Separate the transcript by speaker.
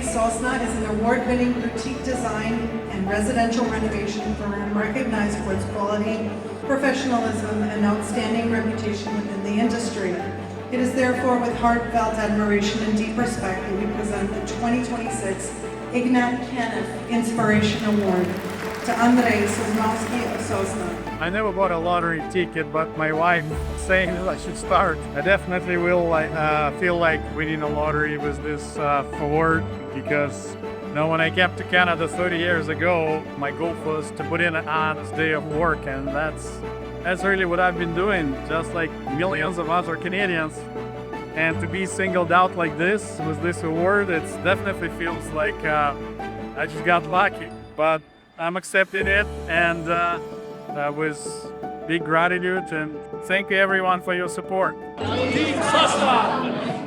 Speaker 1: Sosna is an award-winning boutique design and residential renovation firm recognized for its quality, professionalism, and outstanding reputation within the industry. It is therefore with heartfelt admiration and deep respect that we present the 2026 Ignat Kaneff Inspiration Award to Andrei Sosnovsky of Sosna.
Speaker 2: I never bought a lottery ticket, but my wife saying that I should start. I definitely will feel like winning a lottery with this award, because when I came to Canada 30 years ago, my goal was to put in an honest day of work, and that's really what I've been doing, just like millions of other Canadians. And to be singled out like this with this award, it definitely feels like I just got lucky. But I'm accepting it, and with big gratitude, and thank you everyone for your support.
Speaker 3: Team Sosna!